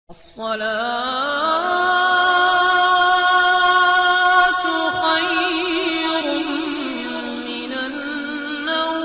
الصلاة خير من النوم۔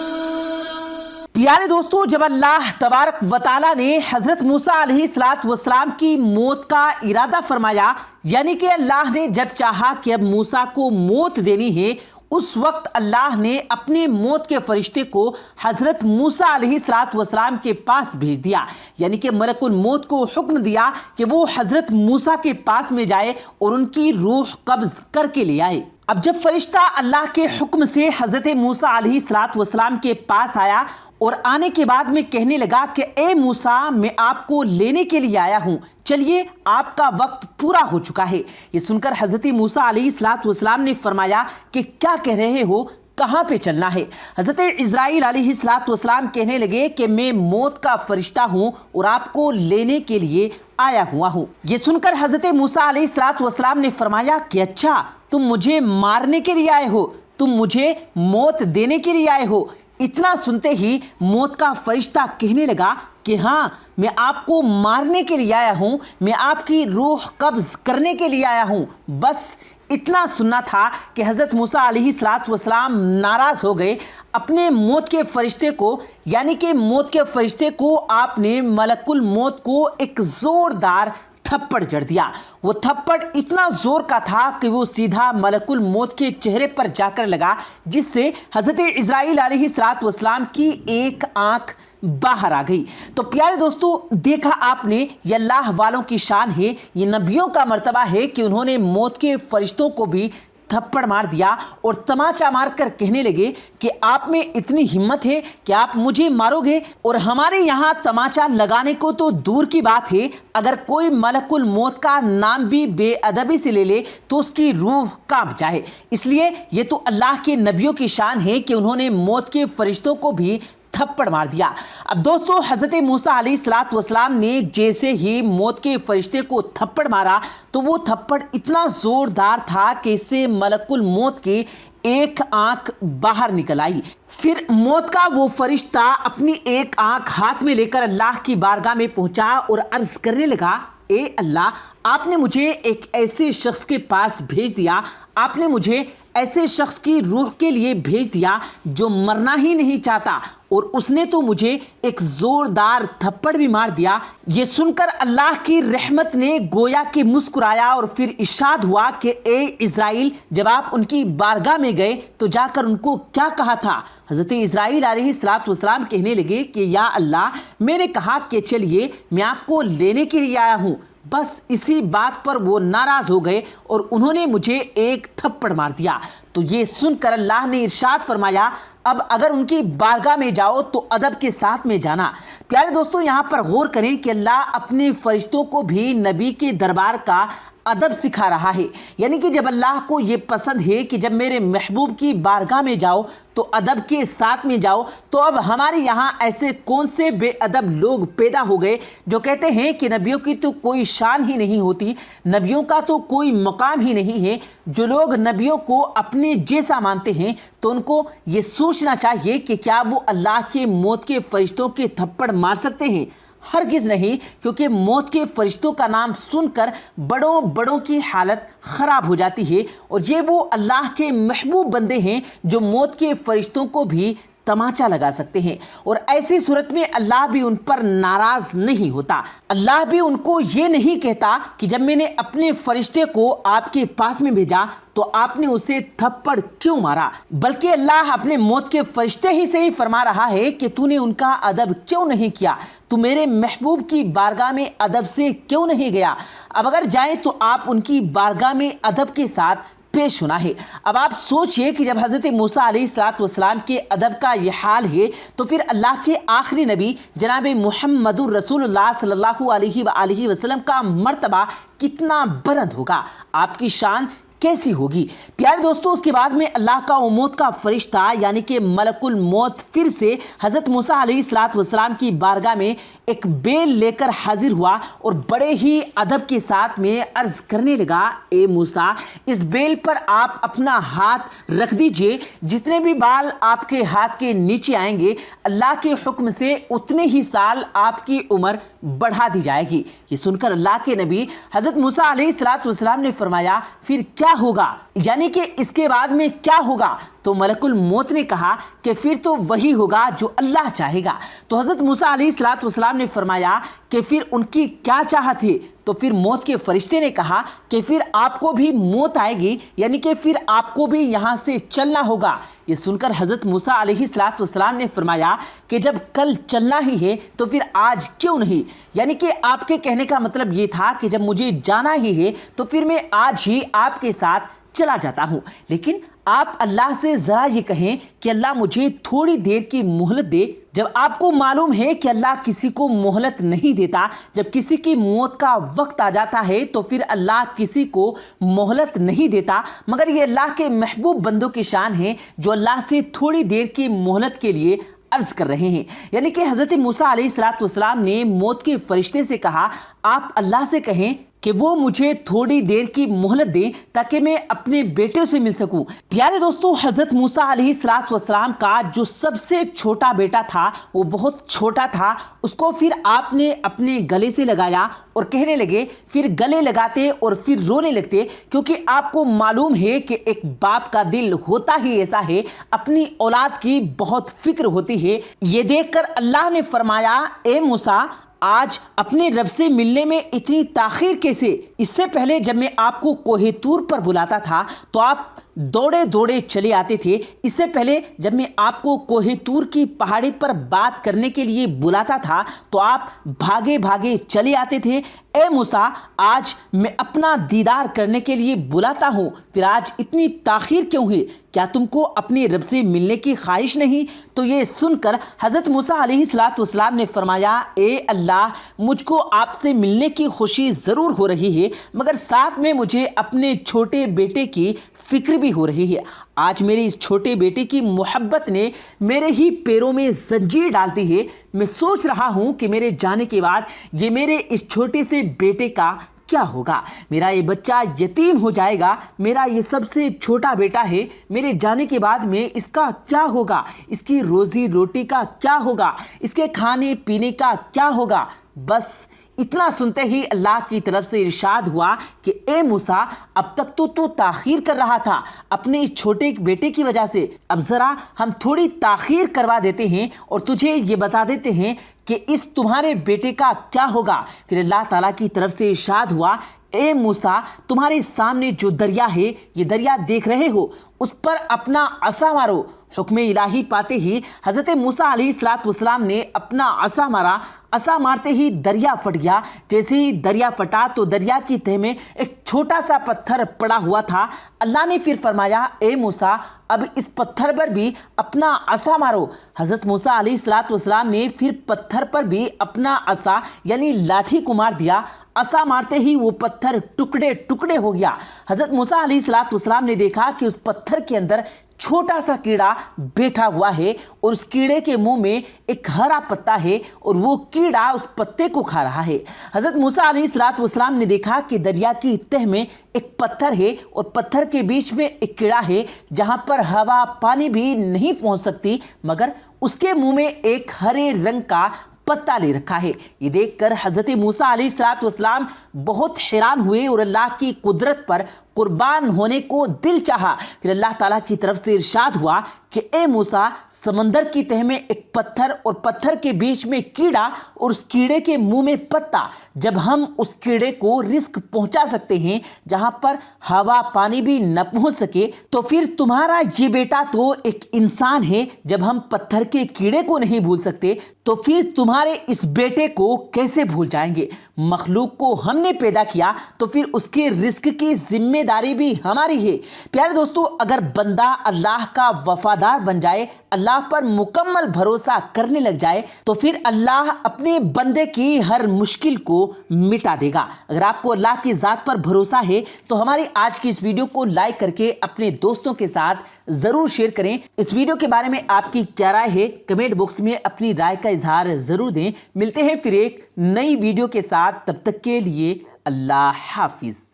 پیارے دوستو، جب اللہ تبارک و تعالیٰ نے حضرت موسیٰ علیہ السلام کی موت کا ارادہ فرمایا، یعنی کہ اللہ نے جب چاہا کہ اب موسیٰ کو موت دینی ہے، اس وقت اللہ نے اپنے موت کے فرشتے کو حضرت موسیٰ علیہ السلام کے پاس بھیج دیا، یعنی کہ ملک الموت کو حکم دیا کہ وہ حضرت موسیٰ کے پاس میں جائے اور ان کی روح قبض کر کے لے آئے۔ اب جب فرشتہ اللہ کے حکم سے حضرت موسیٰ علیہ السلام کے پاس آیا اور آنے کے بعد میں کہنے لگا کہ اے موسیٰ، میں آپ کو لینے کے لیے آیا ہوں، چلیے آپ کا وقت پورا ہو چکا ہے۔ یہ سن کر حضرت موسیٰ علیہ السلام نے فرمایا کہ کیا کہہ رہے ہو، کہاں پہ چلنا ہے؟ حضرت عزرائیل علیہ السلام کہنے لگے کہ میں موت کا فرشتہ ہوں اور آپ کو لینے کے لیے آیا ہوا ہوں۔ یہ سن کر حضرت موسیٰ علیہ السلام نے فرمایا کہ اچھا، تم مجھے مارنے کے لیے آئے ہو، تم مجھے موت دینے کے لیے آئے ہو۔ اتنا سنتے ہی موت کا فرشتہ کہنے لگا کہ ہاں، میں آپ کو مارنے کے لیے آیا ہوں، میں آپ کی روح قبض کرنے کے لیے آیا ہوں۔ بس اتنا سننا تھا کہ حضرت موسیٰ علیہ السلام ناراض ہو گئے۔ اپنے موت کے فرشتے کو، یعنی کہ موت کے فرشتے کو آپ نے ملک الموت کو ایک زوردار تھپڑ جڑ دیا۔ وہ تھپڑ اتنا زور کا تھا کہ وہ سیدھا ملک الموت کے چہرے پر جا کر لگا، جس سے حضرت عزرائیل علیہ السلام کی ایک آنکھ باہر آ گئی۔ تو پیارے دوستو، دیکھا آپ نے، یہ اللہ والوں کی شان ہے، یہ نبیوں کا مرتبہ ہے کہ انہوں نے موت کے فرشتوں کو بھی تھپڑ مار دیا اور تماچا مار کر کہنے لگے کہ آپ میں اتنی ہمت ہے کہ آپ مجھے مارو گے؟ اور ہمارے یہاں تماچا لگانے کو تو دور کی بات ہے، اگر کوئی ملک الموت کا نام بھی بے ادبی سے لے لے تو اس کی روح کانپ جائے۔ اس لیے یہ تو اللہ کے نبیوں کی شان ہے کہ انہوں نے موت کے فرشتوں کو بھی تھپڑ مار دیا۔ اب دوستو، حضرت موسیٰ علیہ السلام نے جیسے ہی موت کے فرشتے کو تھپڑ مارا تو وہ تھپڑ اتنا زوردار تھا کہ اس سے ملک الموت کی ایک آنکھ باہر نکل آئی۔ پھر موت کا وہ فرشتہ اپنی ایک آنکھ ہاتھ میں لے کر اللہ کی بارگاہ میں پہنچا اور عرض کرنے لگا، اے اللہ، آپ نے مجھے ایک ایسے شخص کے پاس بھیج دیا، آپ نے مجھے ایسے شخص کی روح کے لیے بھیج دیا جو مرنا ہی نہیں چاہتا، اور اس نے تو مجھے ایک زوردار تھپڑ بھی مار دیا۔ یہ سن کر اللہ کی رحمت نے گویا کہ مسکرایا اور پھر ارشاد ہوا کہ اے عزرائیل، جب آپ ان کی بارگاہ میں گئے تو جا کر ان کو کیا کہا تھا؟ حضرت عزرائیل علیہ السلام کہنے لگے کہ یا اللہ، میں نے کہا کہ چلیے میں آپ کو لینے کے لیے آیا ہوں۔ بس اسی بات پر وہ ناراض ہو گئے اور انہوں نے مجھے ایک تھپڑ مار دیا۔ تو یہ سن کر اللہ نے ارشاد فرمایا، اب اگر ان کی بارگاہ میں جاؤ تو ادب کے ساتھ میں جانا۔ پیارے دوستو، یہاں پر غور کریں کہ اللہ اپنے فرشتوں کو بھی نبی کے دربار کا ادب سکھا رہا ہے، یعنی کہ جب اللہ کو یہ پسند ہے کہ جب میرے محبوب کی بارگاہ میں جاؤ تو ادب کے ساتھ میں جاؤ، تو اب ہمارے یہاں ایسے کون سے بے ادب لوگ پیدا ہو گئے جو کہتے ہیں کہ نبیوں کی تو کوئی شان ہی نہیں ہوتی، نبیوں کا تو کوئی مقام ہی نہیں ہے۔ جو لوگ نبیوں کو اپنے جیسا مانتے ہیں تو ان کو یہ سوچنا چاہیے کہ کیا وہ اللہ کے موت کے فرشتوں کے تھپڑ مار سکتے ہیں؟ ہرگز نہیں، کیونکہ موت کے فرشتوں کا نام سن کر بڑوں بڑوں کی حالت خراب ہو جاتی ہے، اور یہ وہ اللہ کے محبوب بندے ہیں جو موت کے فرشتوں کو بھی تماچا لگا سکتے ہیں، اور ایسی صورت میں اللہ بھی ان پر ناراض نہیں ہوتا۔ اللہ بھی ان کو یہ نہیں کہتا کہ جب میں نے اپنے فرشتے کو آپ کے پاس میں بھیجا تو آپ نے اسے تھپڑ کیوں مارا، بلکہ اللہ اپنے موت کے فرشتے ہی سے ہی فرما رہا ہے کہ تو نے ان کا ادب کیوں نہیں کیا، تو میرے محبوب کی بارگاہ میں ادب سے کیوں نہیں گیا۔ اب اگر جائیں تو آپ ان کی بارگاہ میں ادب کے ساتھ پیش ہونا ہے۔ اب آپ سوچئے کہ جب حضرت موسیٰ علیہ السلام کے ادب کا یہ حال ہے تو پھر اللہ کے آخری نبی جناب محمد رسول اللہ صلی اللہ علیہ وآلہ وسلم کا مرتبہ کتنا بلند ہوگا، آپ کی شان कैसी होगी। प्यारे दोस्तों, उसके बाद में अल्लाह का मौत का फरिश्ता यानी कि मलकुल मौत फिर से हज़रत मूसा अलैहिस्सलाम की बारगाह में एक बेल लेकर हाजिर हुआ और बड़े ही अदब के साथ में अर्ज करने लगा, ए मूसा, इस बेल पर आप अपना हाथ रख दीजिए। जितने भी बाल आपके हाथ के नीचे आएंगे, अल्लाह के हुक्म से उतने ही साल आपकी उम्र बढ़ा दी जाएगी। ये सुनकर अल्लाह के नबी हज़रत मूसा अलैहिस्सलाम ने फरमाया, फिर क्या होगा, यानी कि इसके बाद में क्या होगा? तो मलकुल मौत ने कहा कि फिर तो वही होगा जो अल्लाह चाहेगा। तो हज़रत मूसा अलैहिस्सलाम ने फरमाया कि फिर उनकी क्या चाहत है? तो फिर मौत के फरिश्ते ने कहा कि फिर आपको भी मौत आएगी, यानी कि फिर आपको भी यहाँ से चलना होगा। ये सुनकर हज़रत मूसा अलैहिस्सलाम ने फरमाया कि जब कल चलना ही है तो फिर आज क्यों नहीं, यानी कि आपके कहने का मतलब ये था कि जब मुझे जाना ही है तो फिर मैं आज ही आपके साथ चला जाता हूँ। लेकिन आप अल्लाह से ज़रा ये कहें कि अल्लाह मुझे थोड़ी देर की मोहलत दे। जब आपको मालूम है कि अल्लाह किसी को मोहलत नहीं देता, जब किसी की मौत का वक्त आ जाता है तो फिर अल्लाह किसी को मोहलत नहीं देता, मगर ये अल्लाह के महबूब बंदों की शान है जो अल्लाह से थोड़ी देर की मोहलत के लिए अर्ज कर रहे हैं। यानी कि हज़रत मूसा अलैहिस्सलाम ने मौत के फरिश्ते से कहा, आप अल्लाह से कहें कि वो मुझे थोड़ी देर की मोहलत दें ताकि मैं अपने बेटे से मिल सकूं। प्यारे दोस्तों, हज़रत मूसा अलैहिस्सलाम का जो सबसे छोटा बेटा था वो बहुत छोटा था, उसको फिर आपने अपने गले से लगाया और कहने लगे, फिर गले लगाते और फिर रोने लगते, क्योंकि आपको मालूम है कि एक बाप का दिल होता ही ऐसा है, अपनी औलाद की बहुत फिक्र होती है। ये देखकर अल्लाह ने फरमाया, ए मूसा, आज अपने रब से मिलने में इतनी ताखीर कैसे? इससे पहले जब मैं आपको कोहे तूर पर बुलाता था तो आप दौड़े दौड़े चले आते थे। इससे पहले जब मैं आपको कोहे तूर की पहाड़ी पर बात करने के लिए बुलाता था तो आप भागे भागे चले आते थे। ए मूसा, आज मैं अपना दीदार करने के लिए बुलाता हूँ, फिर आज इतनी ताखीर क्यों है? क्या तुमको अपने रब से मिलने की ख्वाहिश नहीं? तो ये सुनकर हज़रत मूसा अलैहिस्सलाम ने फरमाया, ए अल्लाह, मुझको आपसे मिलने की खुशी ज़रूर हो रही है, मगर साथ में मुझे अपने छोटे बेटे की फिक्र भी हो रही है। आज मेरे इस छोटे बेटे की मोहब्बत ने मेरे ही पैरों में जंजीर डाल दी है। मैं सोच रहा हूँ कि मेरे जाने के बाद ये मेरे इस छोटे से बेटे का क्या होगा। मेरा ये बच्चा यतीम हो जाएगा, मेरा ये सबसे छोटा बेटा है, मेरे जाने के बाद में इसका क्या होगा, इसकी रोजी रोटी का क्या होगा, इसके खाने पीने का क्या होगा। बस इतना सुनते ही अल्लाह की तरफ से इरशाद हुआ कि ए मूसा, अब तक तो तू ताखीर कर रहा था अपने इस छोटे बेटे की वजह से, अब ज़रा हम थोड़ी ताखीर करवा देते हैं और तुझे ये बता देते हैं कि इस तुम्हारे बेटे का क्या होगा। फिर अल्लाह ताला की तरफ से इरशाद हुआ, ए मूसा, तुम्हारे सामने जो दरिया है, ये दरिया देख रहे हो, उस पर अपना असा मारो। हुक्म इलाही पाते ही हज़रत मूसा अलैहिस्सलाम ने अपना असा मारा। असा मारते ही दरिया फट गया। जैसे ही दरिया फटा तो दरिया की तह में एक छोटा सा पत्थर पड़ा हुआ था। अल्लाह ने फिर फरमाया, ए मूसा, अब इस पत्थर पर भी अपना असा मारो। हज़रत मूसा अलैहिस्सलाम ने फिर पत्थर पर भी अपना असा यानी लाठी को मार दिया। असा मारते ही वो पत्थर टुकड़े टुकड़े हो गया। हज़रत मूसा अलैहिस्सलाम ने देखा कि उस पत्थर के अंदर छोटा सा कीड़ा बैठा हुआ है और उस कीड़े के मुंह में एक हरा पत्ता है और वो कीड़ा उस पत्ते को खा रहा है। हज़रत मूसा अलैहिस्सलाम ने देखा कि दरिया की तह में एक पत्थर है और पत्थर के बीच में एक कीड़ा है जहां पर हवा पानी भी नहीं पहुंच सकती, मगर उसके मुंह में एक हरे रंग का पत्ता ले रखा है। ये देखकर हज़रत मूसा अलैहिस्सलाम बहुत हैरान हुए और अल्लाह की कुदरत पर कुर्बान होने को दिल चाहा। फिर अल्लाह ताला की तरफ से इरशाद हुआ कि ए मूसा, समंदर की तह में एक पत्थर और पत्थर के बीच में कीड़ा और उस कीड़े के मुंह में पत्ता, जब हम उस कीड़े को रिस्क पहुंचा सकते हैं जहां पर हवा पानी भी न पहुंच सके, तो फिर तुम्हारा ये बेटा तो एक इंसान है। जब हम पत्थर के कीड़े को नहीं भूल सकते तो फिर तुम्हारे इस बेटे को कैसे भूल जाएंगे। मखलूक को हमने पैदा किया तो फिर उसके रिस्क की जिम्मेदारी भी हमारी है। प्यारे दोस्तों, अगर बंदा अल्लाह का वफादार وفادار بن جائے، اللہ پر مکمل بھروسہ کرنے لگ جائے، تو پھر اللہ اپنے بندے کی ہر مشکل کو مٹا دے گا۔ اگر آپ کو اللہ کی ذات پر بھروسہ ہے تو ہماری آج کی اس ویڈیو کو لائک کر کے اپنے دوستوں کے ساتھ ضرور شیئر کریں۔ اس ویڈیو کے بارے میں آپ کی کیا رائے ہے کمنٹ باکس میں اپنی رائے کا اظہار ضرور دیں۔ ملتے ہیں پھر ایک نئی ویڈیو کے ساتھ، تب تک کے لیے اللہ حافظ۔